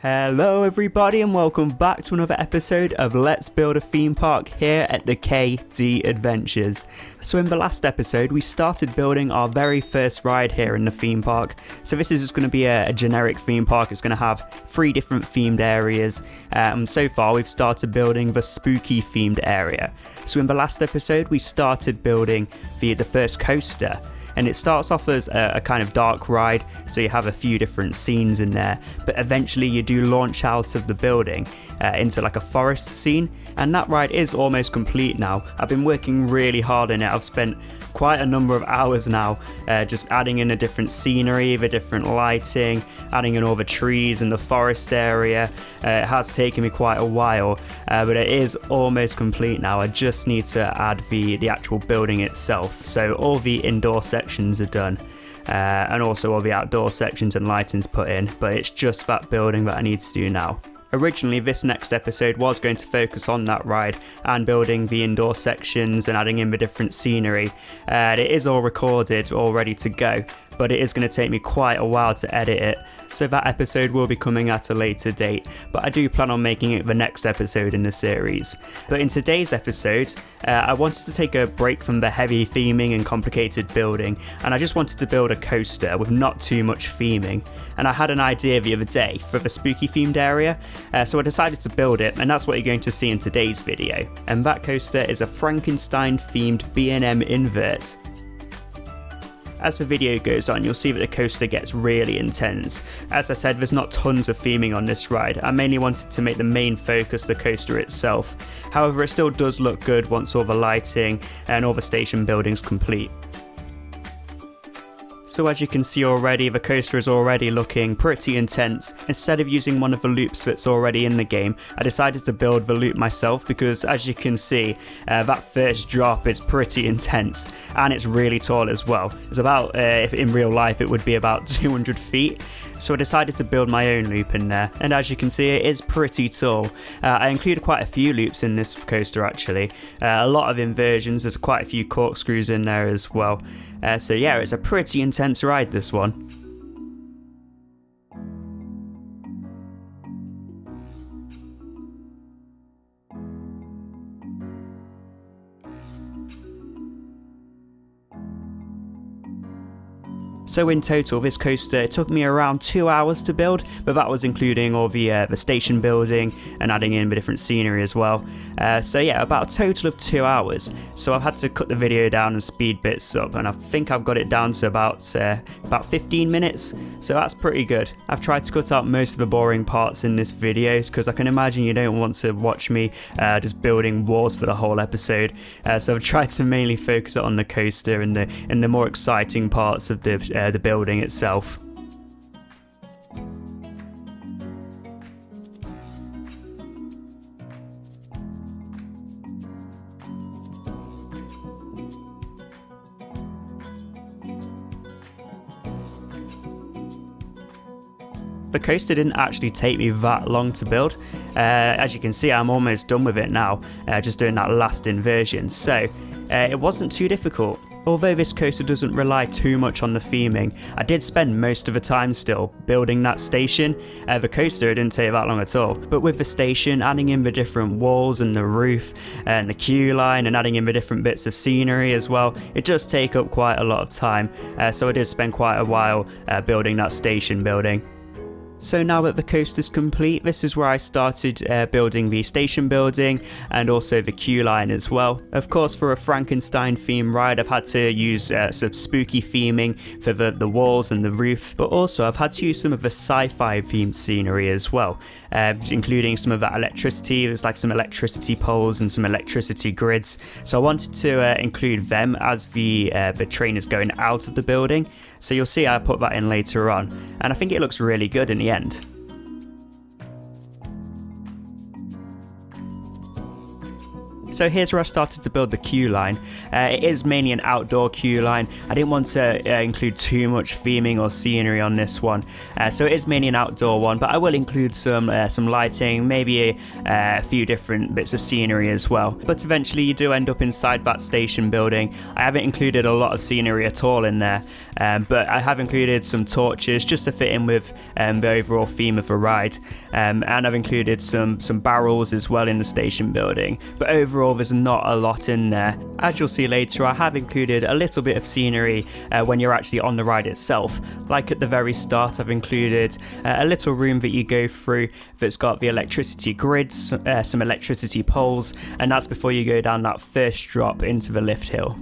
Hello everybody and welcome back to another episode of Let's Build a Theme Park here at the KD Adventures. So in the last episode we started building our very first ride here in the theme park. So this is just going to be a generic theme park. It's going to have 3 different themed areas. So far we've started building the spooky themed area. So in the last episode we started building the first coaster. And it starts off as a kind of dark ride, so you have a few different scenes in there, but eventually you do launch out of the building into like a forest scene, and that ride is almost complete now. I've been working really hard on it. I've spent quite a number of hours now just adding in a different scenery, the different lighting, adding in all the trees in the forest area. It has taken me quite a while, but it is almost complete now. I just need to add the actual building itself. So all the indoor sections are done, and also all the outdoor sections and lighting's put in, but it's just that building that I need to do now. Originally, this next episode was going to focus on that ride and building the indoor sections and adding in the different scenery. It is all recorded, all ready to go, but it is going to take me quite a while to edit it, so that episode will be coming at a later date, but I do plan on making it the next episode in the series. But in today's episode, I wanted to take a break from the heavy theming and complicated building, and I just wanted to build a coaster with not too much theming, and I had an idea the other day for the spooky themed area, so I decided to build it, and that's what you're going to see in today's video. And that coaster is a Frankenstein themed B&M Invert. As the video goes on, you'll see that the coaster gets really intense. As I said, there's not tons of theming on this ride. I mainly wanted to make the main focus the coaster itself. However, it still does look good once all the lighting and all the station building's complete. So as you can see already, the coaster is already looking pretty intense. Instead of using one of the loops that's already in the game, I decided to build the loop myself because, as you can see, that first drop is pretty intense and it's really tall as well. It's about, if in real life it would be about 200 feet. So I decided to build my own loop in there, and as you can see it is pretty tall. I included quite a few loops in this coaster actually, a lot of inversions, there's quite a few corkscrews in there as well. So yeah, it's a pretty intense ride, this one. So in total, this coaster, it took me around 2 hours to build, but that was including all the station building and adding in the different scenery as well. So yeah, about a total of 2 hours. So I've had to cut the video down and speed bits up, and I think I've got it down to about 15 minutes. So that's pretty good. I've tried to cut out most of the boring parts in this video because I can imagine you don't want to watch me just building walls for the whole episode. So I've tried to mainly focus on the coaster and the more exciting parts of the building itself. The coaster didn't actually take me that long to build. As you can see, I'm almost done with it now, just doing that last inversion, so it wasn't too difficult. Although this coaster doesn't rely too much on the theming, I did spend most of the time still building that station. The coaster didn't take that long at all, but with the station, adding in the different walls and the roof and the queue line and adding in the different bits of scenery as well, it does take up quite a lot of time, so I did spend quite a while building that station building. So now that the coaster's complete, this is where I started building the station building and also the queue line as well. Of course, for a Frankenstein theme ride, I've had to use some spooky theming for the walls and the roof, but also I've had to use some of the sci-fi themed scenery as well, including some of that electricity. There's like some electricity poles and some electricity grids. So I wanted to include them as the train is going out of the building. So you'll see I put that in later on, and I think it looks really good in the end. So here's where I started to build the queue line. It is mainly an outdoor queue line. I didn't want to include too much theming or scenery on this one, so it is mainly an outdoor one, but I will include some lighting, maybe a few different bits of scenery as well. But eventually you do end up inside that station building. I haven't included a lot of scenery at all in there, but I have included some torches just to fit in with the overall theme of the ride, and I've included some barrels as well in the station building, but overall there's not a lot in there. As you'll see later, I have included a little bit of scenery when you're actually on the ride itself. Like at the very start, I've included a little room that you go through that's got the electricity grids, some electricity poles, and that's before you go down that first drop into the lift hill.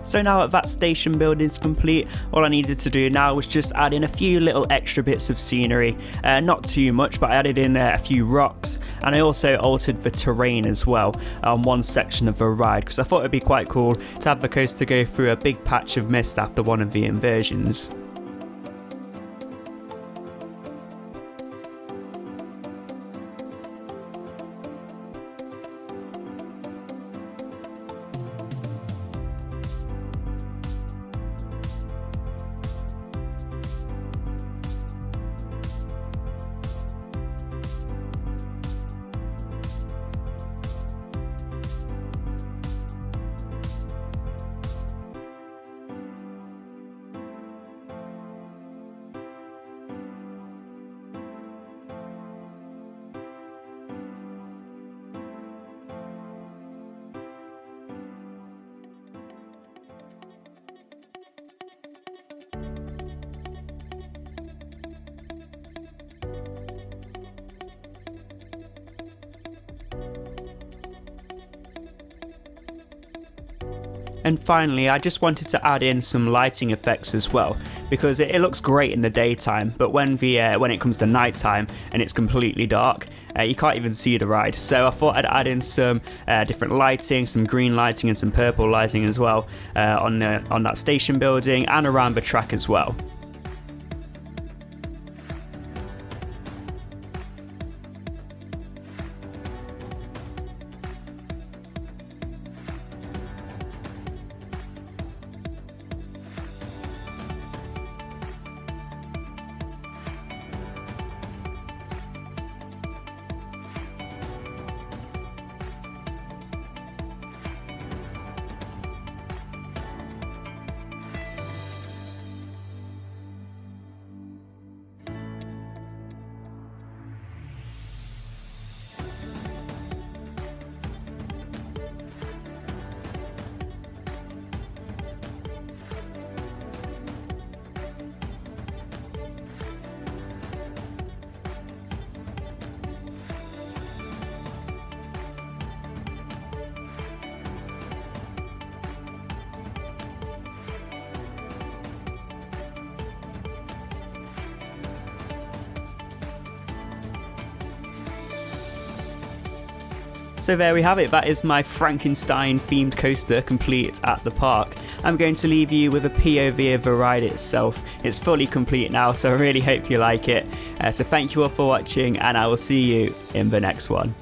So now that that station building is complete, all I needed to do now was just add in a few little extra bits of scenery. Not too much, but I added in a few rocks, and I also altered the terrain as well on one section of the ride, because I thought it'd be quite cool to have the coaster go through a big patch of mist after one of the inversions. And finally, I just wanted to add in some lighting effects as well, because it looks great in the daytime, but when it comes to nighttime and it's completely dark, you can't even see the ride. So I thought I'd add in some different lighting, some green lighting and some purple lighting as well on that station building and around the track as well. So there we have it, that is my Frankenstein themed coaster complete at the park. I'm going to leave you with a POV of the ride itself. It's fully complete now, so I really hope you like it. So thank you all for watching, and I will see you in the next one.